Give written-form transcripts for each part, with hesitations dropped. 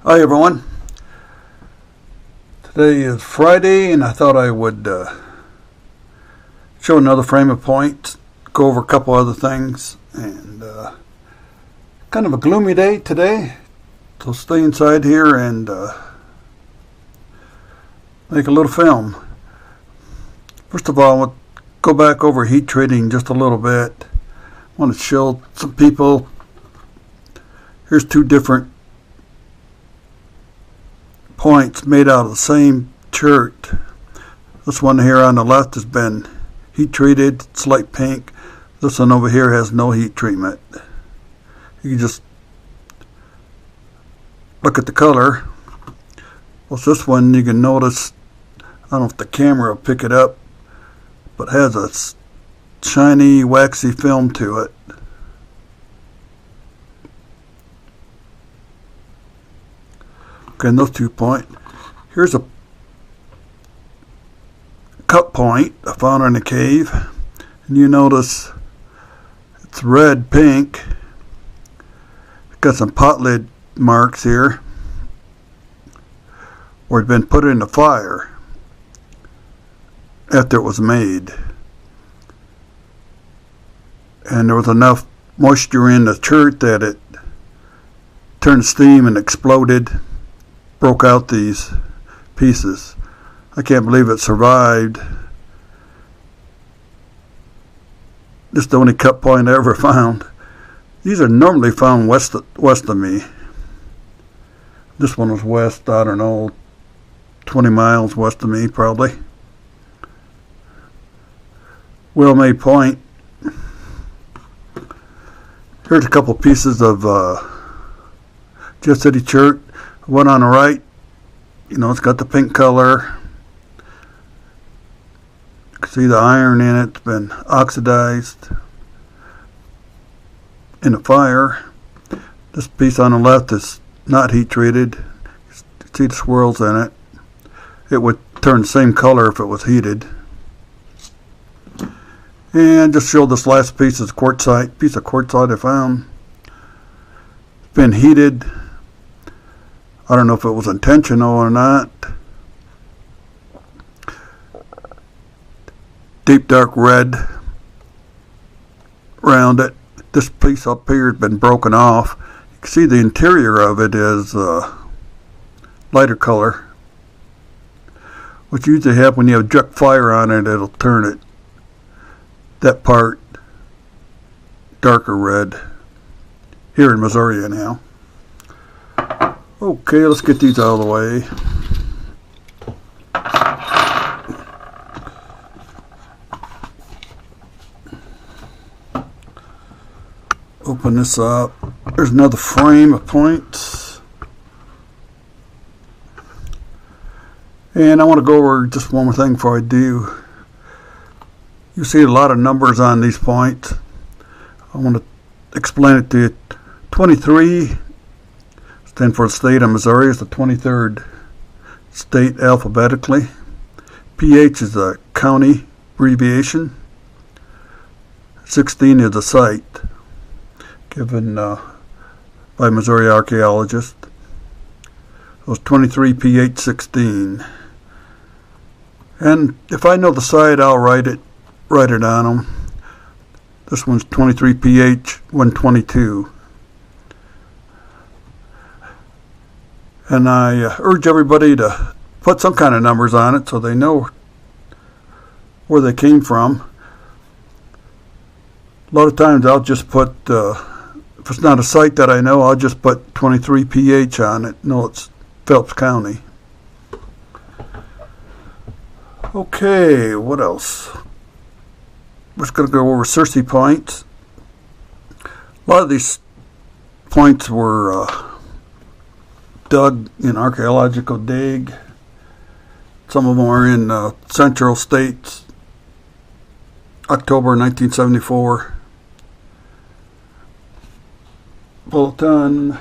Hi everyone. Today is Friday and I thought I would show another frame of points, go over a couple other things, and kind of a gloomy day today, so stay inside here and make a little film. First of all, I want to go back over heat treating just a little bit. I want to show some people. Here's two different points made out of the same shirt. This one here on the left has been heat treated, it's light pink. This one over here has no heat treatment. You can just look at the color. Well, this one you can notice, I don't know if the camera will pick it up, but it has a shiny, waxy film to it. Okay, and those 2 points. Here's a cut point I found in a cave, and you notice it's red, pink. It's got some pot lid marks here, where it's been put in the fire after it was made, and there was enough moisture in the shirt that it turned steam and exploded. Broke out these pieces. I can't believe it survived. This is the only cut point I ever found. These are normally found west of me. This one was west, I don't know, 20 miles west of me probably. Well-made point. Here's a couple pieces of Jet City shirt. One on the right, you know, it's got the pink color. You can see the iron in it. It's been oxidized in the fire. This piece on the left is not heat treated. You see the swirls in it. It would turn the same color if it was heated. And just show this last piece is quartzite, piece of quartzite I found. It's been heated. I don't know if it was intentional or not. Deep dark red around it. This piece up here has been broken off. You can see the interior of it is lighter color, which usually happens when you have direct fire on it. It'll turn it, that part, darker red. Here in Missouri anyhow. Okay, let's get these out of the way. Open this up. There's another frame of points. And I want to go over just one more thing before I do. You see a lot of numbers on these points. I want to explain it to you. 23 stands for the state of Missouri. It's the 23rd state alphabetically. PH is a county abbreviation. 16 is a site given by Missouri archaeologists. So it's 23 PH 16. And if I know the site, I'll write it on them. This one's 23 PH 122. And I urge everybody to put some kind of numbers on it so they know where they came from. A lot of times I'll just put, if it's not a site that I know, I'll just put 23 PH on it. No, it's Phelps County. Okay, what else? We're just going to go over Searcy points. A lot of these points were dug in archaeological dig. Some of them are in central states. October 1974. Bulletin.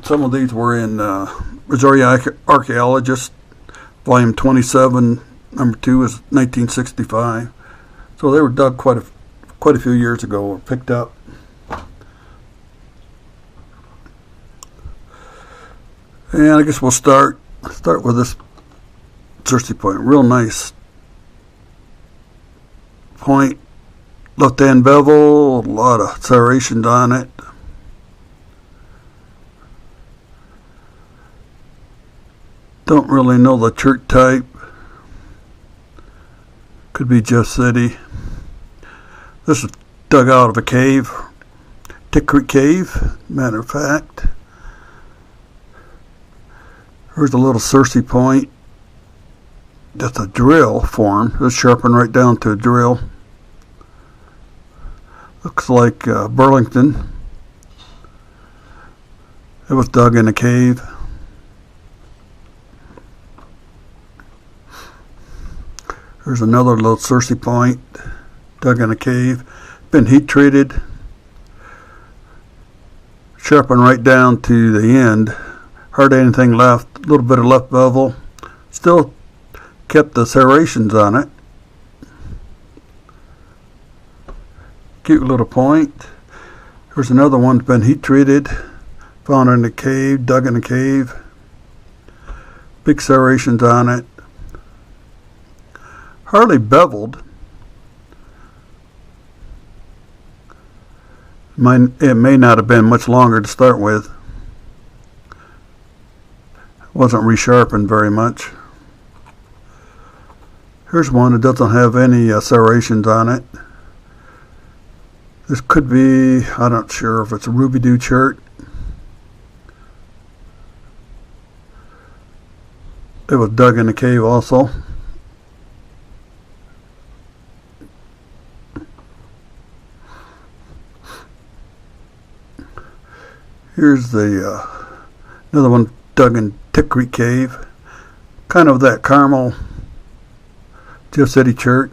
Some of these were in Missouri Archaeologist, volume 27, number 2 is 1965. So they were dug quite a few years ago, or picked up. And I guess we'll start with this Searcy point. Real nice point. Left hand bevel, a lot of serrations on it. Don't really know the chert type. Could be Jeff City. This is dug out of a cave. Tick Creek Cave, matter of fact. Here's a little Searcy point. That's a drill form. It's sharpened right down to a drill. Looks like Burlington. It was dug in a cave. Here's another little Searcy point, dug in a cave. Been heat treated. Sharpened right down to the end. Hardly anything left. A little bit of left bevel. Still kept the serrations on it. Cute little point. Here's another one that's been heat treated. Found in a cave, dug in a cave. Big serrations on it. Hardly beveled. It may not have been much longer to start with. Wasn't resharpened very much. Here's one that doesn't have any serrations on it. This could be, I'm not sure if it's a Ruby Doo chert. It was dug in a cave also. Here's the another one dug in Tick Creek Cave. Kind of that caramel Jeff City chert.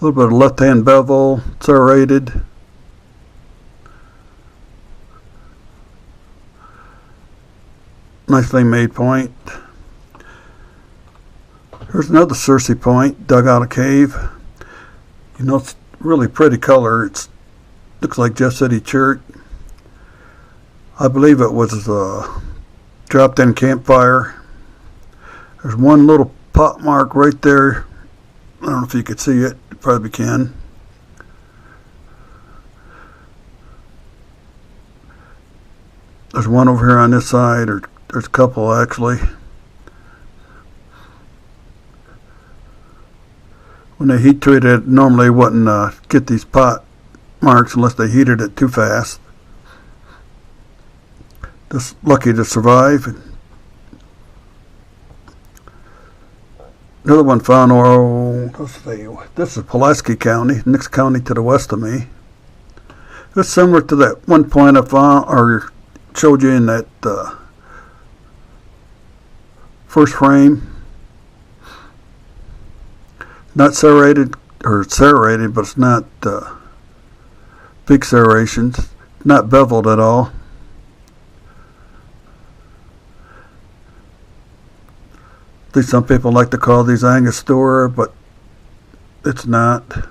A little bit of left hand bevel, serrated. Nicely made point. Here's another Searcy point, dug out of cave. You know, it's really pretty color. It looks like Jeff City chert. I believe it was dropped in campfire. There's one little pot mark right there. I don't know if you could see it. You probably can. There's one over here on this side, or there's a couple actually. When they heat treat it, normally wouldn't get these pot marks unless they heated it too fast. Just lucky to survive. Another one found, let's see, this is Pulaski County, next county to the west of me. It's similar to that one point I found, or showed you in that first frame. Not serrated, or serrated, but it's not big serrations. Not beveled at all. At least some people like to call these Angostura, but it's not.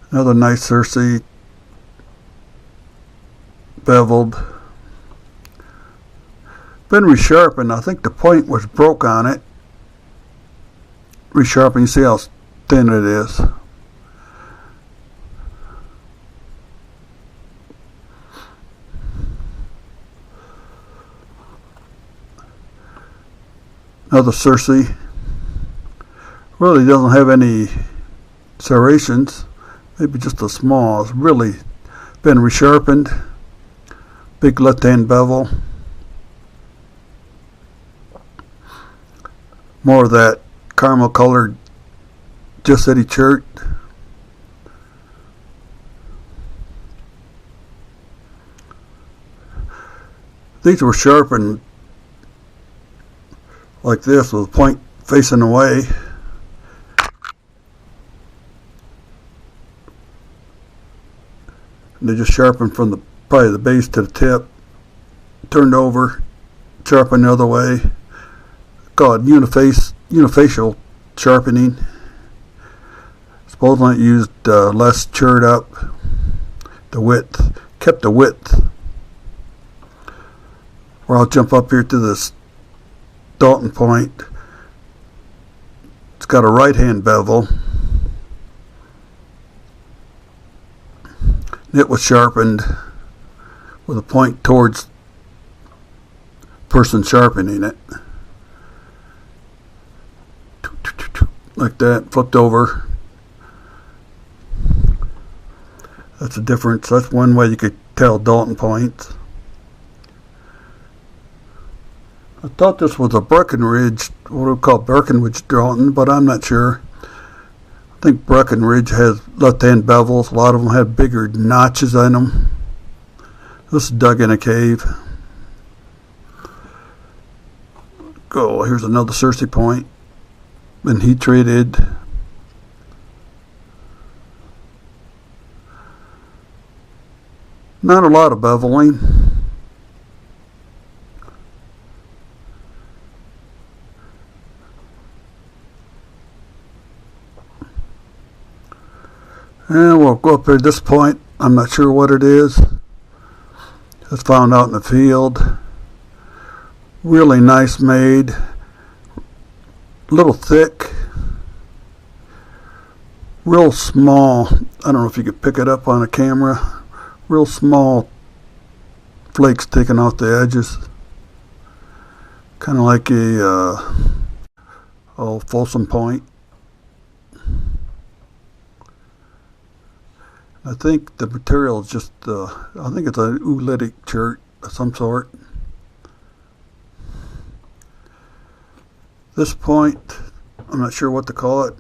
Another nice Searcy, beveled. Been resharpened. I think the point was broke on it. Resharpened. You see how thin it is. Another Searcy. Really doesn't have any serrations. Maybe just a small. It's really been resharpened. Big left-hand bevel. More of that caramel colored Jeff City chert. These were sharpened like this with the point facing away. And they just sharpened from probably the base to the tip, turned over, sharpened the other way. Called unifacial sharpening. Supposedly it used less churred up, the width, kept the width. Where I'll jump up here to this Dalton point. It's got a right hand bevel. It was sharpened with a point towards person sharpening it. Like that, flipped over. That's a difference. That's one way you could tell Dalton points. I thought this was a Breckenridge, what we call Breckenridge Dalton, but I'm not sure. I think Breckenridge has left-hand bevels. A lot of them have bigger notches in them. This is dug in a cave. Go. Here's another Searcy point. Been heat treated. Not a lot of beveling. And we'll go up there at this point. I'm not sure what it is. It's found out in the field. Really nice made. A little thick. Real small. I don't know if you could pick it up on a camera. Real small flakes taken off the edges. Kind of like a Folsom point. I think the material is just, I think it's an oolitic chert of some sort. This point, I'm not sure what to call it.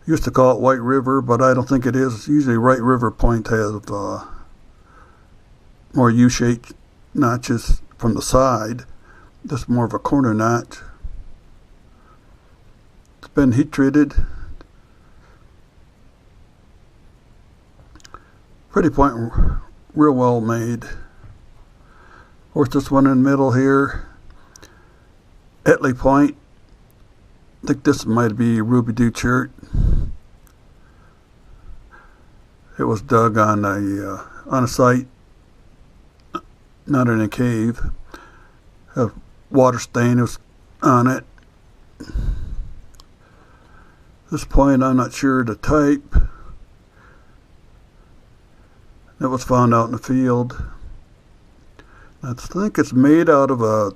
Used to call it White River, but I don't think it is. Usually White River point has more U-shaped notches from the side. This is more of a corner notch. It's been heat treated. Pretty point, real well made. Of course, this one in the middle here, Etley point. I think this might be a Ruby Doo chert. It was dug on a site, not in a cave. A water stain was on it. This point, I'm not sure the type. It was found out in the field. I think it's made out of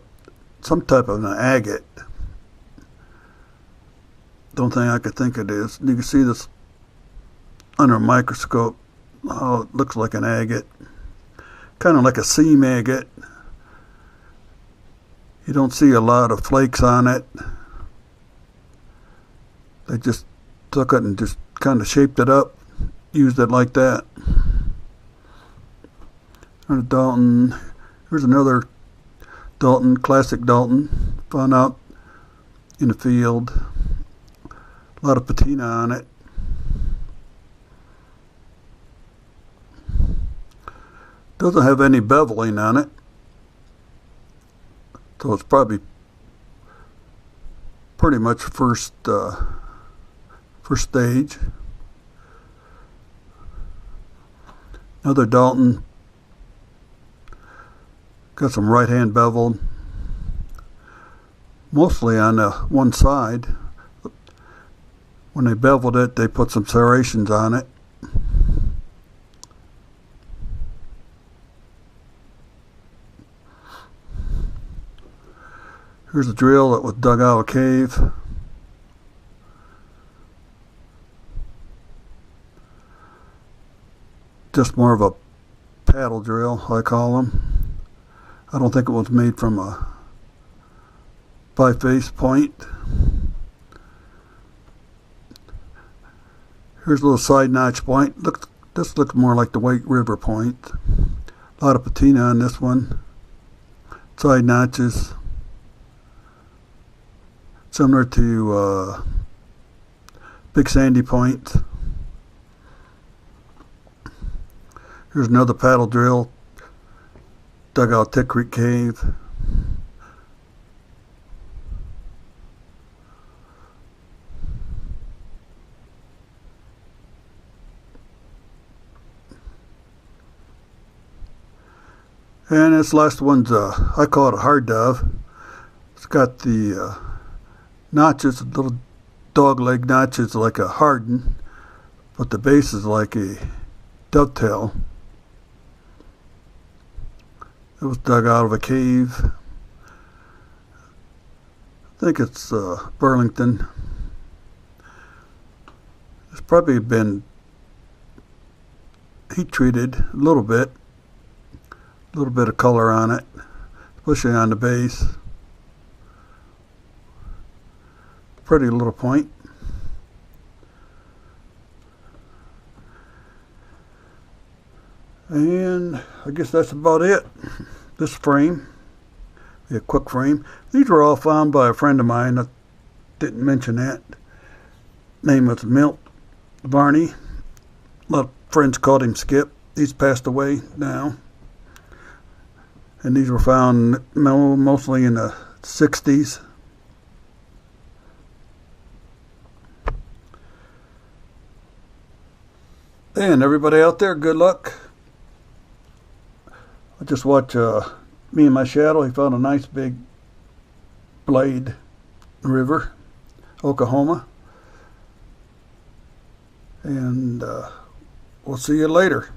some type of an agate. Don't think I could think it is. You can see this under a microscope. Oh, it looks like an agate. Kind of like a seam agate. You don't see a lot of flakes on it. They just took it and just kind of shaped it up. Used it like that. There's Dalton. Here's another Dalton, classic Dalton. Found out in the field. A lot of patina on it. Doesn't have any beveling on it. So it's probably pretty much first stage. Another Dalton. Got some right hand beveled, mostly on one side. When they beveled it, they put some serrations on it. Here's a drill that was dug out of a cave. Just more of a paddle drill, I call them. I don't think it was made from a biface point. Here's a little side notch point. This looks more like the White River point. A lot of patina on this one. Side notches. Similar to Big Sandy point. Here's another paddle drill. Dug out Tick Creek Cave. And this last one's, I call it a hard dove. It's got the notches, little dog leg notches like a harden, but the base is like a dovetail. It was dug out of a cave. I think it's Burlington. It's probably been heat treated a little bit of color on it, especially on the base. Pretty little point. And I guess that's about it. This frame, a quick frame. These were all found by a friend of mine. I didn't mention that. Name was Milt Varney. A lot of friends called him Skip. He's passed away now. And these were found mostly in the 60s. And everybody out there, good luck. I just watched Me and My Shadow. He found a nice big blade river, Oklahoma. And we'll see you later.